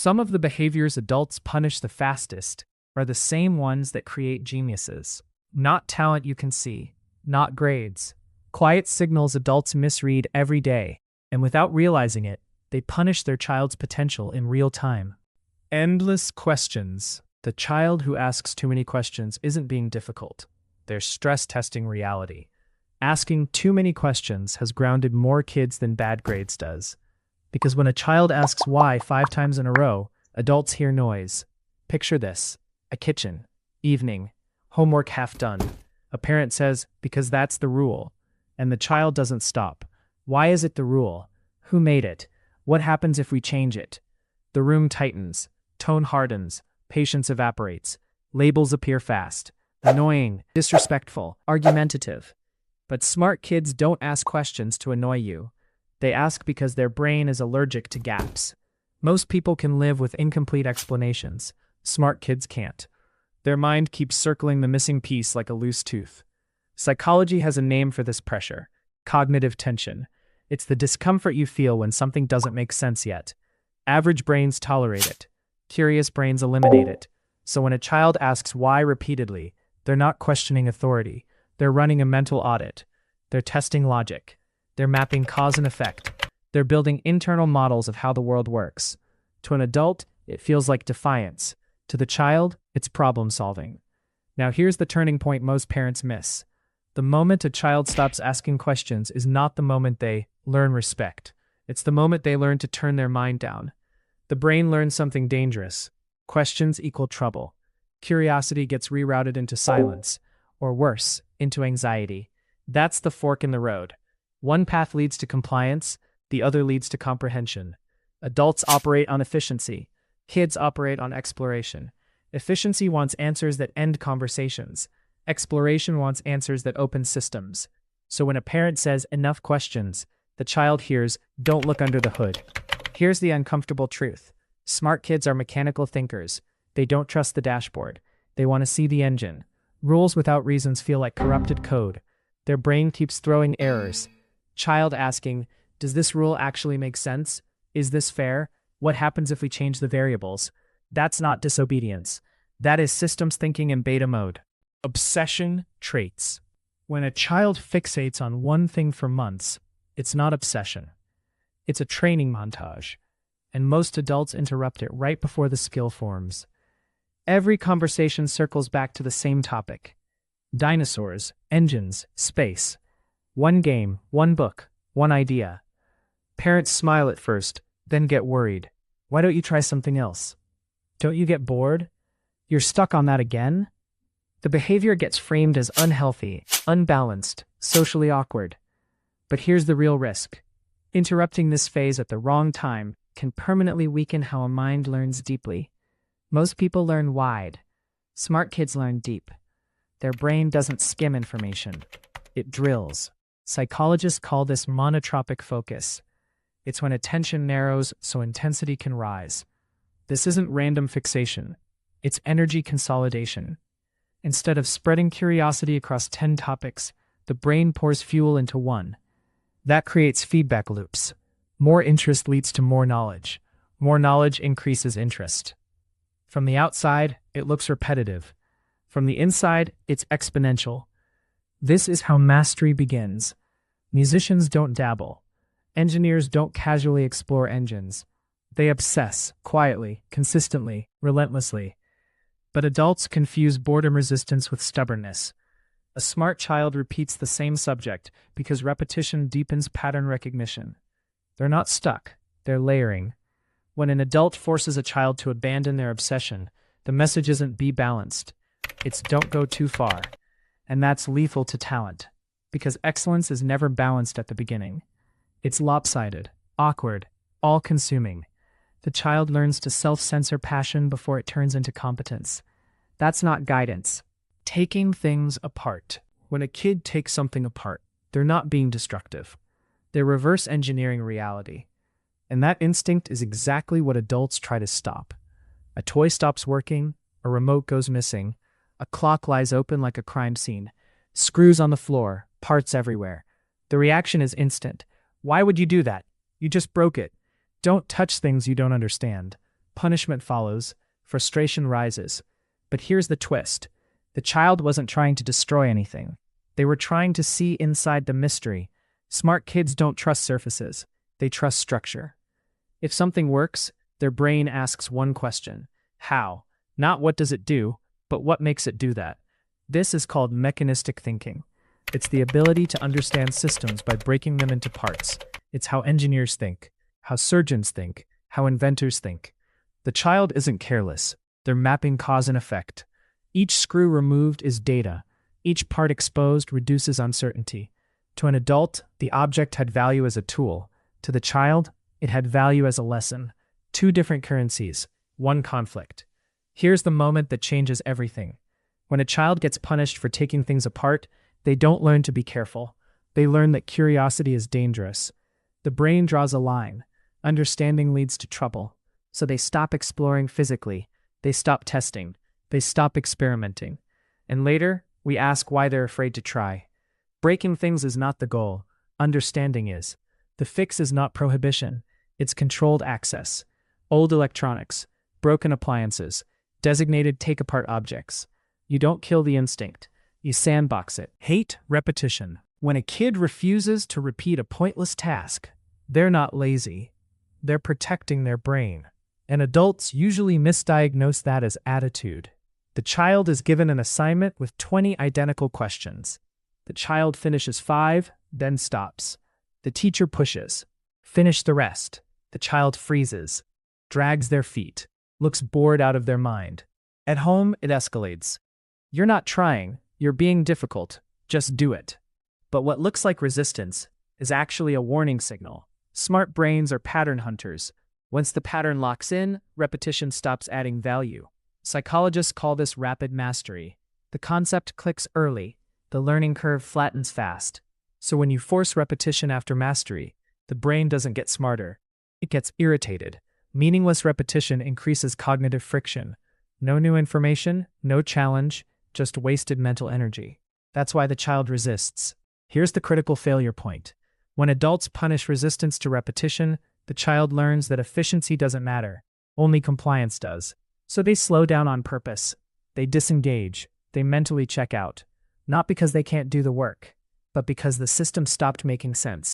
Some of the behaviors adults punish the fastest are the same ones that create geniuses. Not talent you can see, not grades. Quiet signals adults misread every day, and without realizing it, they punish their child's potential in real time. Endless questions. The child who asks too many questions isn't being difficult. They're stress testing reality. Asking too many questions has grounded more kids than bad grades does. Because when a child asks why 5 times in a row, adults hear noise. Picture this: a kitchen, evening, homework half done. A parent says, because that's the rule. And the child doesn't stop. Why is it the rule? Who made it? What happens if we change it? The room tightens, tone hardens, patience evaporates, labels appear fast. Annoying, disrespectful, argumentative. But smart kids don't ask questions to annoy you. They ask because their brain is allergic to gaps. Most people can live with incomplete explanations. Smart kids can't. Their mind keeps circling the missing piece like a loose tooth. Psychology has a name for this pressure: cognitive tension. It's the discomfort you feel when something doesn't make sense yet. Average brains tolerate it. Curious brains eliminate it. So when a child asks why repeatedly, they're not questioning authority. They're running a mental audit. They're testing logic. They're mapping cause and effect. They're building internal models of how the world works. To an adult, it feels like defiance. To the child, it's problem solving. Now here's the turning point most parents miss. The moment a child stops asking questions is not the moment they learn respect. It's the moment they learn to turn their mind down. The brain learns something dangerous. Questions equal trouble. Curiosity gets rerouted into silence, or worse, into anxiety. That's the fork in the road. One path leads to compliance, the other leads to comprehension. Adults operate on efficiency. Kids operate on exploration. Efficiency wants answers that end conversations. Exploration wants answers that open systems. So when a parent says enough questions, the child hears, don't look under the hood. Here's the uncomfortable truth. Smart kids are mechanical thinkers. They don't trust the dashboard. They want to see the engine. Rules without reasons feel like corrupted code. Their brain keeps throwing errors. Child asking, does this rule actually make sense? Is this fair? What happens if we change the variables? That's not disobedience. That is systems thinking in beta mode. Obsession traits. When a child fixates on one thing for months, it's not obsession. It's a training montage. And most adults interrupt it right before the skill forms. Every conversation circles back to the same topic: dinosaurs, engines, space. One game, one book, one idea. Parents smile at first, then get worried. Why don't you try something else? Don't you get bored? You're stuck on that again? The behavior gets framed as unhealthy, unbalanced, socially awkward. But here's the real risk. Interrupting this phase at the wrong time can permanently weaken how a mind learns deeply. Most people learn wide. Smart kids learn deep. Their brain doesn't skim information. It drills. Psychologists call this monotropic focus. It's when attention narrows so intensity can rise. This isn't random fixation. It's energy consolidation. Instead of spreading curiosity across 10 topics, the brain pours fuel into one. That creates feedback loops. More interest leads to more knowledge. More knowledge increases interest. From the outside, it looks repetitive. From the inside, it's exponential. This is how mastery begins. Musicians don't dabble. Engineers don't casually explore engines. They obsess, quietly, consistently, relentlessly. But adults confuse boredom resistance with stubbornness. A smart child repeats the same subject because repetition deepens pattern recognition. They're not stuck, they're layering. When an adult forces a child to abandon their obsession, the message isn't be balanced. It's don't go too far. And that's lethal to talent, because excellence is never balanced at the beginning. It's lopsided, awkward, all-consuming. The child learns to self-censor passion before it turns into competence. That's not guidance. Taking things apart. When a kid takes something apart, they're not being destructive. They're reverse engineering reality. And that instinct is exactly what adults try to stop. A toy stops working, a remote goes missing, a clock lies open like a crime scene, screws on the floor, parts everywhere. The reaction is instant. Why would you do that? You just broke it. Don't touch things you don't understand. Punishment follows, frustration rises. But here's the twist. The child wasn't trying to destroy anything. They were trying to see inside the mystery. Smart kids don't trust surfaces. They trust structure. If something works, their brain asks one question: how? Not what does it do, but what makes it do that. This is called mechanistic thinking. It's the ability to understand systems by breaking them into parts. It's how engineers think, how surgeons think, how inventors think. The child isn't careless. They're mapping cause and effect. Each screw removed is data. Each part exposed reduces uncertainty. To an adult, the object had value as a tool. To the child, it had value as a lesson. Two different currencies, one conflict. Here's the moment that changes everything. When a child gets punished for taking things apart, they don't learn to be careful. They learn that curiosity is dangerous. The brain draws a line. Understanding leads to trouble. So they stop exploring physically. They stop testing. They stop experimenting. And later, we ask why they're afraid to try. Breaking things is not the goal. Understanding is. The fix is not prohibition. It's controlled access. Old electronics, broken appliances, designated take-apart objects. You don't kill the instinct. You sandbox it. Hate repetition. When a kid refuses to repeat a pointless task, they're not lazy. They're protecting their brain. And adults usually misdiagnose that as attitude. The child is given an assignment with 20 identical questions. The child finishes 5, then stops. The teacher pushes. Finish the rest. The child freezes, drags their feet, looks bored out of their mind. At home, it escalates. You're not trying, you're being difficult, just do it. But what looks like resistance is actually a warning signal. Smart brains are pattern hunters. Once the pattern locks in, repetition stops adding value. Psychologists call this rapid mastery. The concept clicks early. The learning curve flattens fast. So when you force repetition after mastery, the brain doesn't get smarter. It gets irritated. Meaningless repetition increases cognitive friction. No new information, no challenge, just wasted mental energy. That's why the child resists. Here's the critical failure point. When adults punish resistance to repetition, the child learns that efficiency doesn't matter. Only compliance does. So they slow down on purpose. They disengage. They mentally check out. Not because they can't do the work, but because the system stopped making sense.